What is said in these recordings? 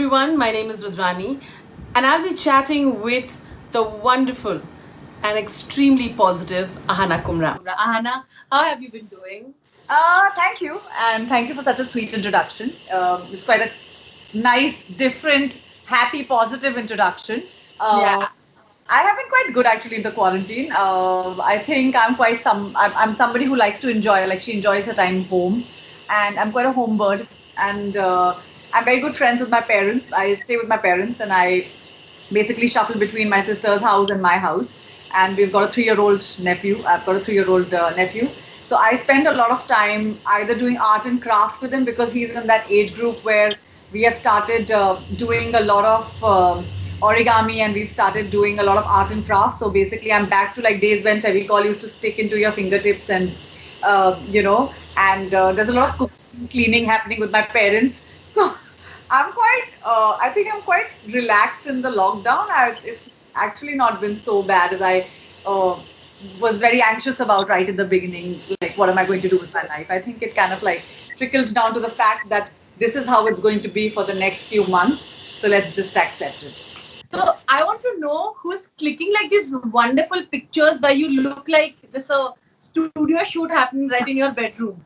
everyone. My name is Rudrani, and I'll be chatting with the wonderful and extremely positive Ahana Kumra. Ahana, how have you been doing? Thank you, and thank you for such a sweet introduction. It's quite a nice, different, happy, positive introduction. Yeah. I have been quite good actually in the quarantine. I think I'm somebody who likes to enjoy. Like she enjoys her time home, and I'm quite a home bird. And I'm very good friends with my parents. I stay with my parents, and I basically shuffle between my sister's house and my house. And we've got a 3-year-old nephew. I've got a 3-year-old nephew. So I spend a lot of time either doing art and craft with him because he's in that age group where we have started doing a lot of origami and we've started doing a lot of art and craft. So basically, I'm back to like days when Fevicol used to stick into your fingertips and there's a lot of cooking, cleaning happening with my parents. So I think I'm quite relaxed in the lockdown. It's actually not been so bad as I uh, was very anxious about right in the beginning. Like, what am I going to do with my life? I think it kind of like trickled down to the fact that this is how it's going to be for the next few months. So let's just accept it. So I want to know who's clicking like these wonderful pictures where you look like there's a studio shoot happening right in your bedroom.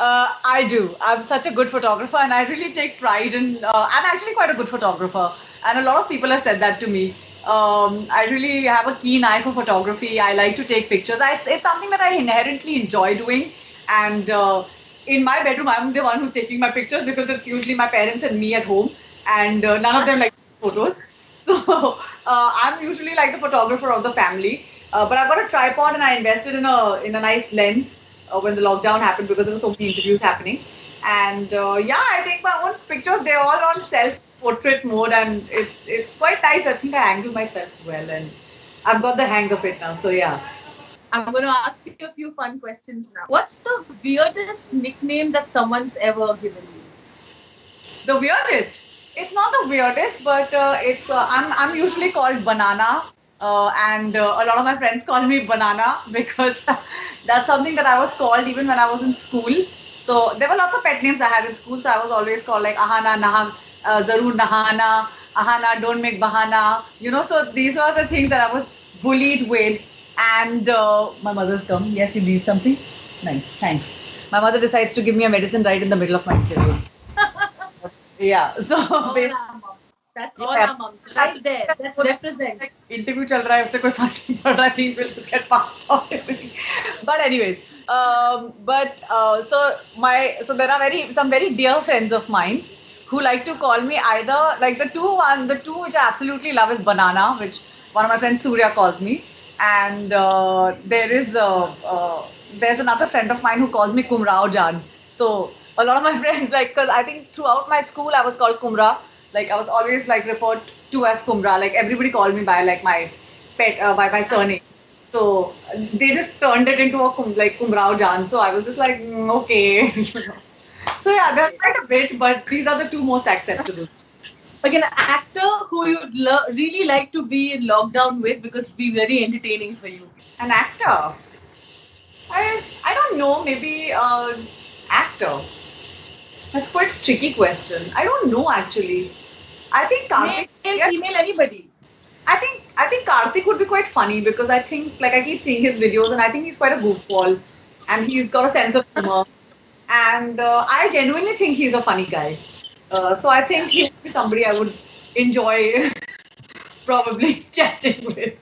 I do. I'm such a good photographer, and I really take pride in. I'm actually quite a good photographer, and a lot of people have said that to me. I really have a keen eye for photography. I like to take pictures. It's something that I inherently enjoy doing, and in my bedroom, I'm the one who's taking my pictures because it's usually my parents and me at home, and none of them like photos. So I'm usually like the photographer of the family. But I've got a tripod and I invested in a nice lens when the lockdown happened because there were so many interviews happening. And I take my own pictures. They're all on self portrait mode, and it's quite nice. I think I angle myself well, and I've got the hang of it now. So yeah. I'm going to ask you a few fun questions now. What's the weirdest nickname that someone's ever given you? The weirdest. It's not the weirdest, but it's I'm usually called banana, and a lot of my friends call me banana because that's something that I was called even when I was in school. So there were lots of pet names I had in school. So I was always called like Ahana, Nahag, Zarur Nahana, Ahana, don't make bahana. So these were the things that I was bullied with. And my mother's come. Yes, you need something. Nice, thanks. My mother decides to give me a medicine right in the middle of my interview. Yeah. So all our moms. That's all our moms. Right there. That's represent. Interview चल रहा है उससे कोई फर्क नहीं पड़ रहा है think will just get passed on everything. But anyways, so there are some very dear friends of mine who like to call me either like the two which I absolutely love is banana, which one of my friends Surya calls me, and there's another friend of mine who calls me Kumrao Jan. So a lot of my friends like because I think throughout my school I was called Kumra. Like I was always like referred to as Kumra. Like everybody called me by like my pet by my surname. So they just turned it into like Kumrao Jan. So I was just like okay. So yeah, there are quite a bit, but these are the two most acceptable. Like an actor who you'd really like to be in lockdown with because it'd be very entertaining for you. An actor. I don't know. Maybe actor. That's quite a tricky question. I don't know actually. I think Karthik. Male, female, anybody. I think Karthik would be quite funny because I think like I keep seeing his videos and I think he's quite a goofball and he's got a sense of humor and I genuinely think he's a funny guy. So I think he would be somebody I would enjoy probably chatting with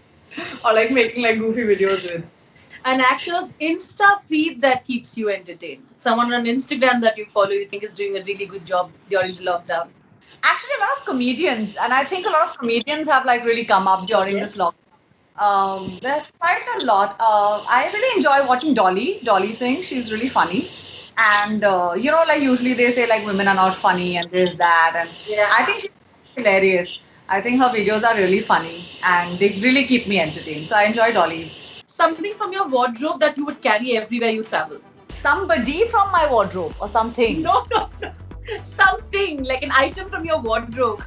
or like making like goofy videos with. An actor's Insta feed that keeps you entertained. Someone on Instagram that you follow you think is doing a really good job during the lockdown. Actually, a lot of comedians, and I think a lot of comedians have like really come up during this lockdown. There's quite a lot. I really enjoy watching Dolly Singh. She's really funny. And, like usually they say like women are not funny and there's that. And Yeah. I think she's hilarious. I think her videos are really funny and they really keep me entertained. So I enjoy Dolly's. Something from your wardrobe that you would carry everywhere you travel. Somebody from my wardrobe or something. No. Something like an item from your wardrobe.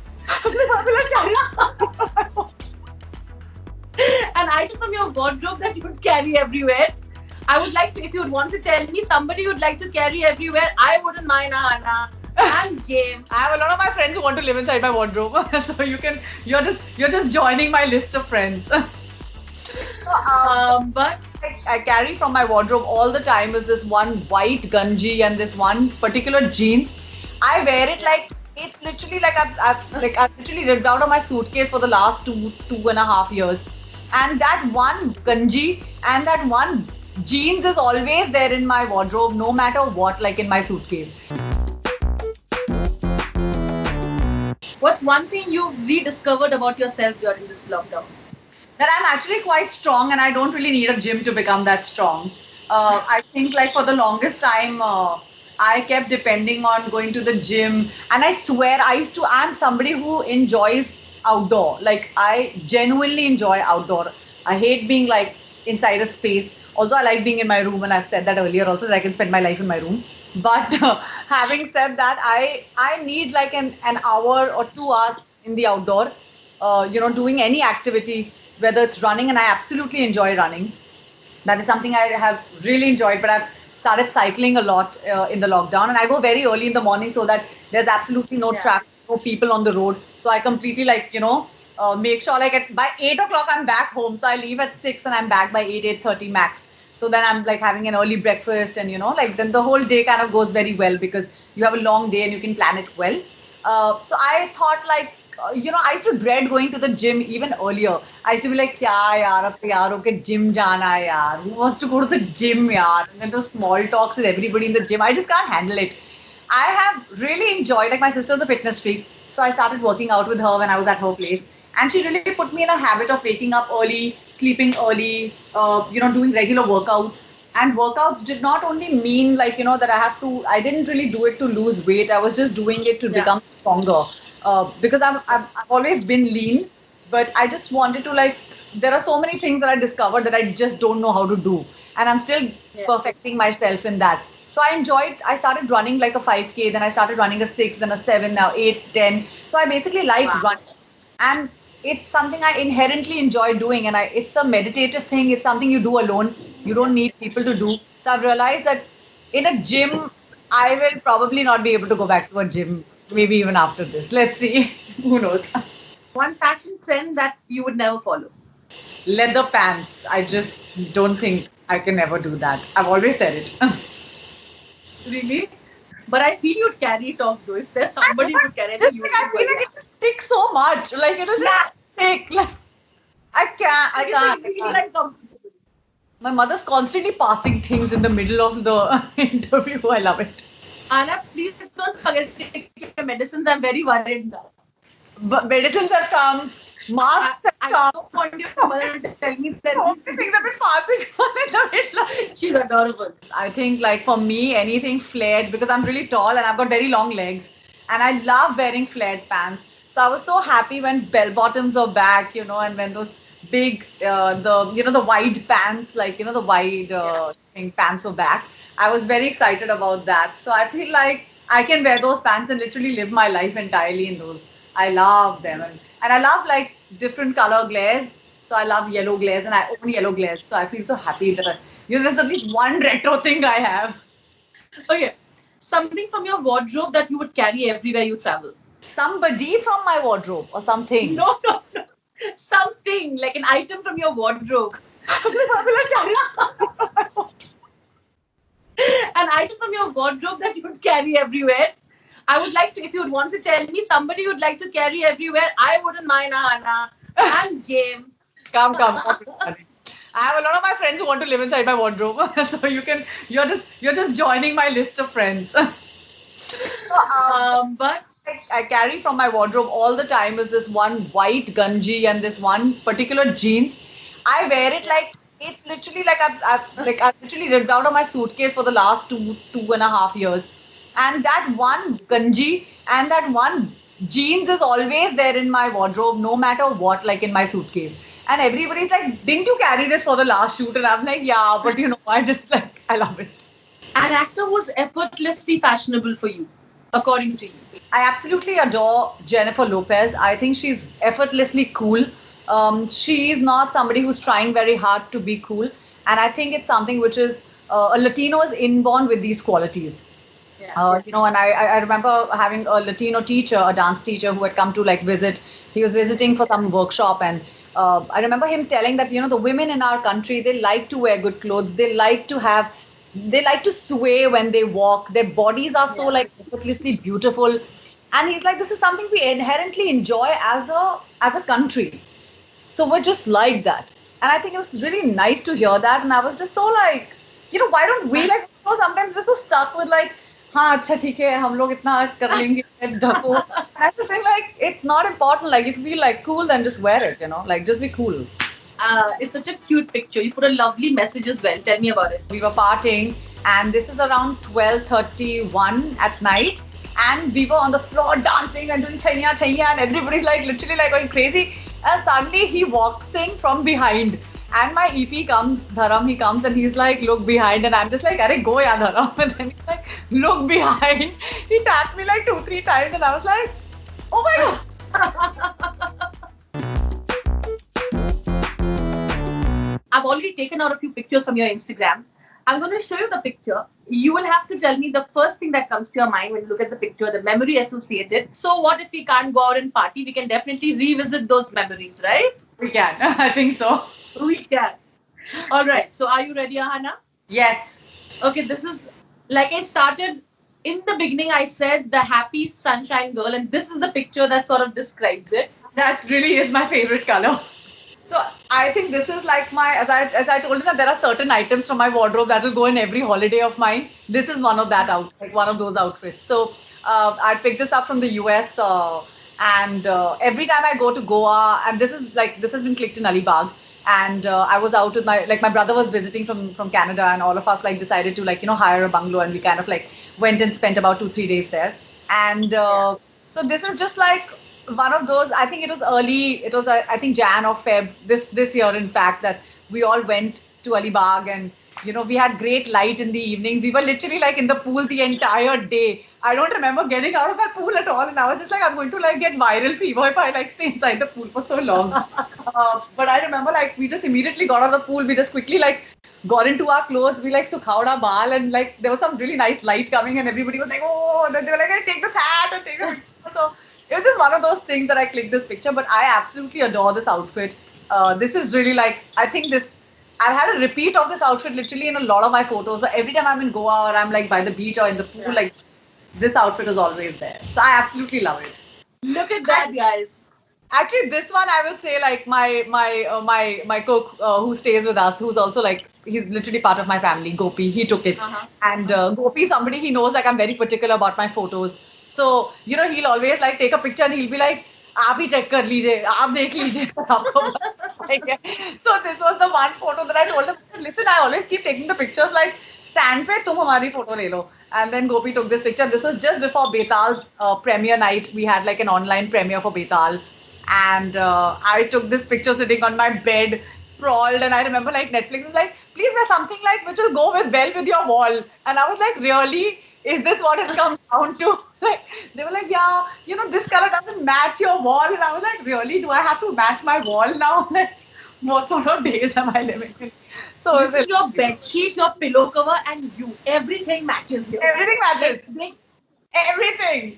An item from your wardrobe that you would carry everywhere. I would like to, if you would want to tell me somebody you'd like to carry everywhere, I wouldn't mind, Ahana. and game. I have a lot of my friends who want to live inside my wardrobe, so you're just joining my list of friends. But I carry from my wardrobe all the time is this one white gunji and this one particular jeans. I wear it like it's literally like I've literally lived out of my suitcase for the last 2.5 years, and that one gunji and that one jeans is always there in my wardrobe, no matter what, like in my suitcase. what's one thing you've rediscovered about yourself during this lockdown? That I'm actually quite strong and I don't really need a gym to become that strong. I think like for the longest time, I kept depending on going to the gym, and I swear I'm somebody who enjoys outdoor. Like I genuinely enjoy outdoor. I hate being like inside a space. Although I like being in my room, and I've said that earlier also that I can spend my life in my room. But having said that, I need like an hour or 2 hours in the outdoor, doing any activity, whether it's running, and I absolutely enjoy running. That is something I have really enjoyed, but I've started cycling a lot in the lockdown, and I go very early in the morning so that there's absolutely no traffic, no people on the road. So I completely make sure like by 8 o'clock I'm back home. So I leave at 6 and I'm back by 8:30 max. So then I'm like having an early breakfast, and like then the whole day kind of goes very well because you have a long day and you can plan it well. So I thought like I used to dread going to the gym even earlier. I used to be like, kya yaar, ab yaar okay, gym jana hai yaar. Who wants to go to the gym yaar? And then the small talks with everybody in the gym, I just can't handle it. I have really enjoyed, like my sister's a fitness freak. So I started working out with her when I was at her place. And she really put me in a habit of waking up early, sleeping early, doing regular workouts. And workouts did not only mean that I didn't really do it to lose weight. I was just doing it to become stronger. Because I've always been lean, but I just wanted to there are so many things that I discovered that I just don't know how to do. And I'm still perfecting myself in that. So I started running like a 5K, then I started running a 6, then a 7, now 8, 10. So I basically like running. And it's something I inherently enjoy doing. And it's a meditative thing. It's something you do alone. You don't need people to do. So I've realized that in a gym, I will probably not be able to go back to a gym, maybe even after this. Let's see. Who knows? One fashion trend that you would never follow. Leather pants. I just don't think I can ever do that. I've always said it. Really? But I feel you'd carry it off though. If there's somebody who would carry it, you would. I feel like it sticks so much. Like it'll just stick. Like I can't. My mother's constantly passing things in the middle of the interview. I love it. Anna, please don't forget to take your medicines. I'm very worried now. But medicines have come. Masks have come. I don't want your mother to tell me that so many things have been passing on in the middle. She's adorable. I think like for me, anything flared, because I'm really tall and I've got very long legs, and I love wearing flared pants. So I was so happy when bell bottoms are back, and when those big the wide pants, the wide pants were back. I was very excited about that. So I feel like I can wear those pants and literally live my life entirely in those. I love them, and I love like different color glares. So I love yellow glares, and I own yellow glares. So I feel so happy that there's at least one retro thing I have. Okay, something from your wardrobe that you would carry everywhere you travel. Somebody from my wardrobe or something. No. Something like an item from your wardrobe. An item from your wardrobe that you would carry everywhere. I would like to, if you would want to tell me somebody you'd like to carry everywhere, I wouldn't mind, Ahana. And game. Come. I have a lot of my friends who want to live inside my wardrobe, so you're just joining my list of friends. But I carry from my wardrobe all the time is this one white gunji and this one particular jeans. I wear it like it's literally like I've literally lived out of my suitcase for the last 2.5 years, and that one gunji and that one jeans is always there in my wardrobe, no matter what, like in my suitcase. And everybody's like, didn't you carry this for the last shoot? And I'm like, yeah, but I love it. An actor was effortlessly fashionable for you, according to you. I absolutely adore Jennifer Lopez. I think she's effortlessly cool. She is not somebody who's trying very hard to be cool. And I think it's something which is a Latino is inborn with these qualities. And I remember having a Latino teacher, a dance teacher who had come to like visit. He was visiting for some workshop, and I remember him telling that the women in our country, they like to wear good clothes. They like to sway when they walk. Their bodies are so like effortlessly beautiful, and he's like, this is something we inherently enjoy as a country. So we're just like that. And I think it was really nice to hear that. And I was just so like, why don't we like, sometimes we're so stuck with like, हाँ अच्छा ठीक है हम लोग इतना कर लेंगे let's ढको. And I just feel like it's not important. Like if you feel like cool, then just wear it. Like just be cool. It's such a cute picture. You put a lovely message as well. Tell me about it. We were partying, and this is around 12:31 at night. And we were on the floor dancing and doing chaiya chaiya, and everybody's like literally like going crazy. And suddenly he walks in from behind. And my EP comes, Dharam, he comes and he's like, look behind. And I'm just like, Arey, go ya Dharam. And then he's like, look behind. He tapped me like 2-3 times, and I was like, oh my God. I've already taken out a few pictures from your Instagram. I'm going to show you the picture. You will have to tell me the first thing that comes to your mind when you look at the picture, the memory associated. So what if we can't go out and party? We can definitely revisit those memories, right? We can. I think so. We can. All right. So are you ready, Ahana? Yes. Okay, this is like I started in the beginning. I said the happy sunshine girl, and this is the picture that sort of describes it. That really is my favorite color. So I think this is like as I told you that there are certain items from my wardrobe that will go in every holiday of mine. This is one of one of those outfits. So I picked this up from the US, and every time I go to Goa, and this has been clicked in Alibag. And I was out with my brother was visiting from Canada, and all of us like decided to hire a bungalow, and we kind of like went and spent about 2-3 days there. And so this is just like one of those. I think it was early. It was I think Jan or Feb this year, in fact, that we all went to Alibag, and we had great light in the evenings. We were literally like in the pool the entire day. I don't remember getting out of that pool at all, and I was just like, I'm going to like get viral fever if I like stay inside the pool for so long. But I remember like we just immediately got out of the pool. We just quickly like got into our clothes. We like sukhauda baal, and like there was some really nice light coming, and everybody was like, oh, and then they were like, hey, take this hat and take a picture. So it was just one of those things that I clicked this picture. But I absolutely adore this outfit. This is really like, I think this. I've had a repeat of this outfit literally in a lot of my photos. So every time I'm in Goa or I'm like by the beach or in the pool, like this outfit is always there. So I absolutely love it. Look at that, guys. Actually, this one I will say like my cook who stays with us, who's also like he's literally part of my family. Gopi, he took it, and Gopi, somebody he knows like I'm very particular about my photos. So he'll always like take a picture and he'll be like, आप ही check कर लीजिए, आप देख लीजिए आपको. So this was the one photo that I told him, listen, I always keep taking the pictures like stand पे तुम हमारी photo ले लो. And then Gopi took this picture. This was just before Betal's premiere night. We had like an online premiere for Betal. And I took this picture sitting on my bed, sprawled. And I remember like Netflix was like, please wear something like which will go well with your wall. And I was like, really? Is this what it's come down to? Like they were like, yeah, this color doesn't match your wall. And I was like, really? Do I have to match my wall now? Like, what sort of days am I living in? So your bed sheet, your pillow cover, and you. Everything matches you. Everything matches.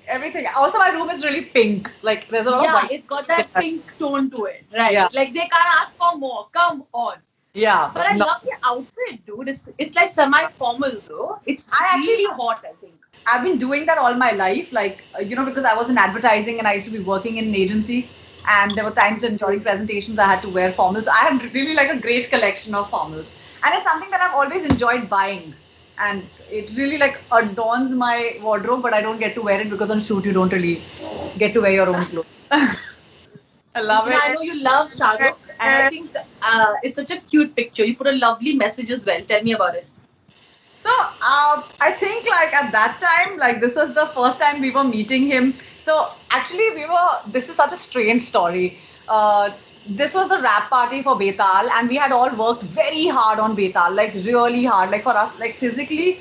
Everything. Also, my room is really pink. Like there's a lot of white. It's got that pink tone to it, right? Yeah. Like they can't ask for more. Come on. Yeah. But I love the outfit, dude. It's like semi-formal though. It's really hot, I think. I've been doing that all my life, like because I was in advertising and I used to be working in an agency, and there were times during presentations I had to wear formals. I had really like a great collection of formals, and it's something that I've always enjoyed buying, and it really like adorns my wardrobe. But I don't get to wear it because on shoot you don't really get to wear your own clothes. I love it. I know you love Shah Rukh, and I think it's such a cute picture. You put a lovely message as well. Tell me about it. So I think like at that time, like this was the first time we were meeting him. So actually this is such a strange story. This was the rap party for Betal, and we had all worked very hard on Betal, like really hard. Like for us, like physically,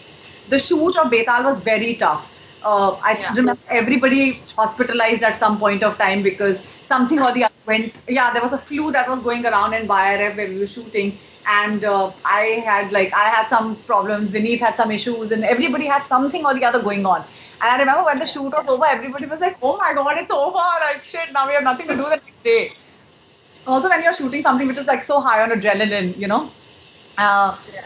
the shoot of Betal was very tough. I remember everybody hospitalized at some point of time because something or the other there was a flu that was going around in YRF where we were shooting. And I had some problems. Vineet had some issues, and everybody had something or the other going on. And I remember when the shoot was over, everybody was like, "Oh my god, it's over! Like shit, now we have nothing to do the next day." Also, when you're shooting something which is like so high on adrenaline, you know.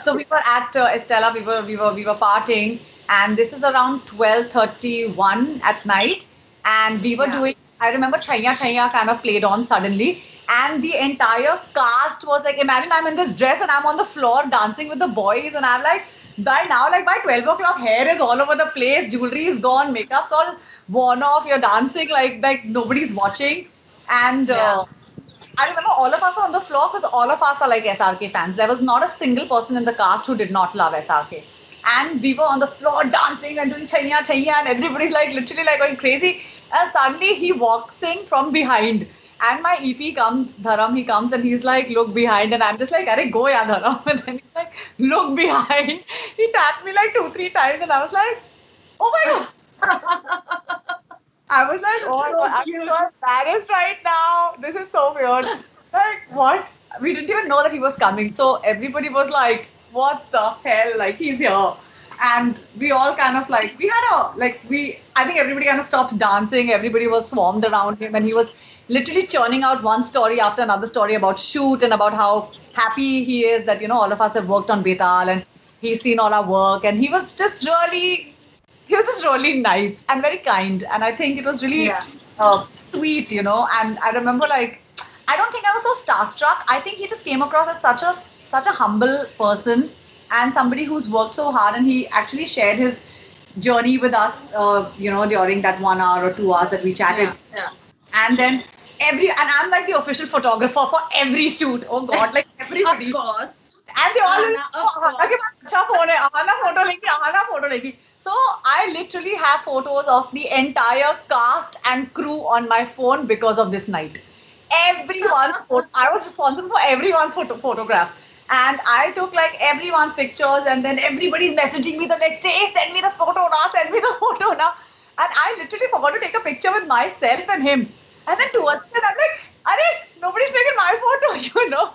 So we were at Estella. We were partying, and this is around 12:31 at night, and we were doing. I remember Chaya Chaya kind of played on suddenly, and the entire cast was like, imagine I'm in this dress and I'm on the floor dancing with the boys, and I'm like, by now, like by 12 o'clock, hair is all over the place, jewelry is gone, makeup's all worn off, you're dancing like nobody's watching, and. I remember all of us on the floor because all of us are like SRK fans. There was not a single person in the cast who did not love SRK. And we were on the floor dancing and doing chaiya chaiya, and everybody's like literally like going crazy. And suddenly he walks in from behind. And my EP comes, Dharam, he comes and he's like, look behind. And I'm just like, Arey, go ya Dharam. And then he's like, look behind. He tapped me like 2-3 times and I was like, oh my God. I was like, oh my god, I'm so embarrassed right now. This is so weird. Like, what? We didn't even know that he was coming. So everybody was like, what the hell? Like, he's here. And we all kind of like, I think everybody kind of stopped dancing. Everybody was swarmed around him. And he was literally churning out one story after another story about shoot and about how happy he is that, all of us have worked on Betal and he's seen all our work. And he was just really nice and very kind. And I think it was really sweet, And I remember, like, I don't think I was so starstruck. I think he just came across as such a humble person and somebody who's worked so hard. And he actually shared his journey with us, during that 1 hour or 2 hours that we chatted. And then and I'm like the official photographer for every shoot. Oh God, like everybody. Of course. And they all photo legi. So I literally have photos of the entire cast and crew on my phone because of this night. Everyone's photo. I was responsible for everyone's photographs. And I took like everyone's pictures, and then everybody's messaging me the next day, hey, send me the photo now, send me the photo now. And I literally forgot to take a picture with myself and him. And then towards the end, I'm like, Arey, nobody's taken my photo,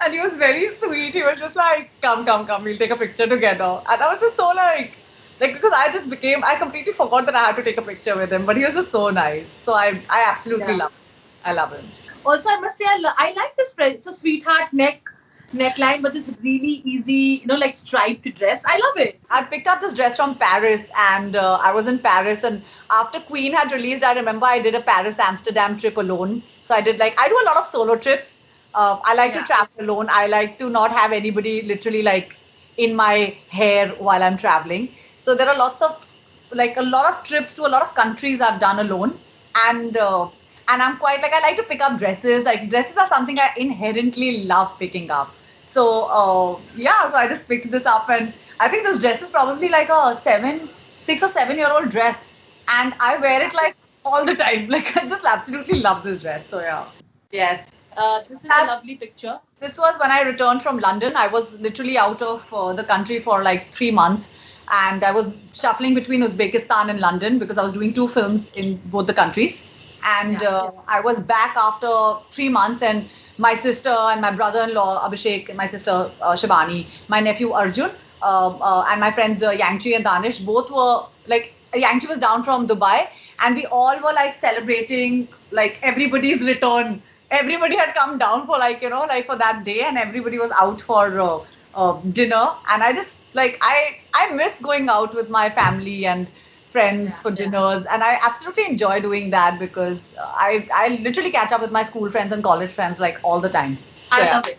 And he was very sweet. He was just like, come, we'll take a picture together. And I was just so like because I completely forgot that I had to take a picture with him. But he was just so nice. So I absolutely love him. I love him. Also, I must say, I like this. It's a sweetheart neckline, but this really easy, like striped dress. I love it. I picked up this dress from Paris, and I was in Paris. And after Queen had released, I remember I did a Paris-Amsterdam trip alone. So I do a lot of solo trips. I like to travel alone. I like to not have anybody literally like in my hair while I'm traveling. So there are a lot of trips to a lot of countries I've done alone. And I'm quite like, I like to pick up dresses. Like dresses are something I inherently love picking up. So so I just picked this up, and I think this dress is probably like a 6 or 7 year old dress. And I wear it like all the time. Like I just absolutely love this dress. So yeah. Yes. This is a lovely picture. This was when I returned from London. I was literally out of the country for like 3 months. And I was shuffling between Uzbekistan and London because I was doing 2 films in both the countries. And I was back after 3 months, and my sister and my brother-in-law, Abhishek, and my sister, Shabani, my nephew, Arjun, and my friends, Yangchi and Danish, both were like, Yangchi was down from Dubai, and we all were like celebrating like everybody's return. Everybody had come down for like, for that day, and everybody was out for dinner. And I just like, I miss going out with my family and friends for dinners, and I absolutely enjoy doing that because I literally catch up with my school friends and college friends like all the time. I love it.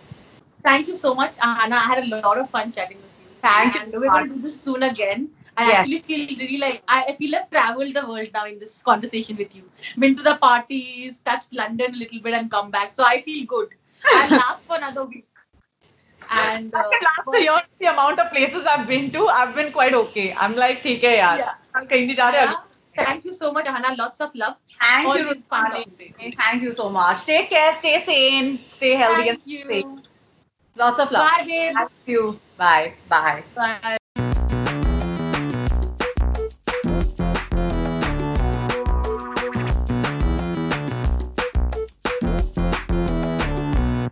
Thank you so much, Ahana. I had a lot of fun chatting with you. Thank you. And we're going to do this soon again. I actually feel really like I feel I've traveled the world now in this conversation with you. Been to the parties, touched London a little bit, and come back. So I feel good. I'll last for another week. And the amount of places I've been to, I've been quite okay. I'm like, ठीक है यार. Thank you so much, Ahana. Lots of love. Thank you, Rupani. Thank you so much. Take care. Stay sane. Stay healthy. Thank you. Lots of love. Bye, babe. Thank you. Bye. Bye. Bye.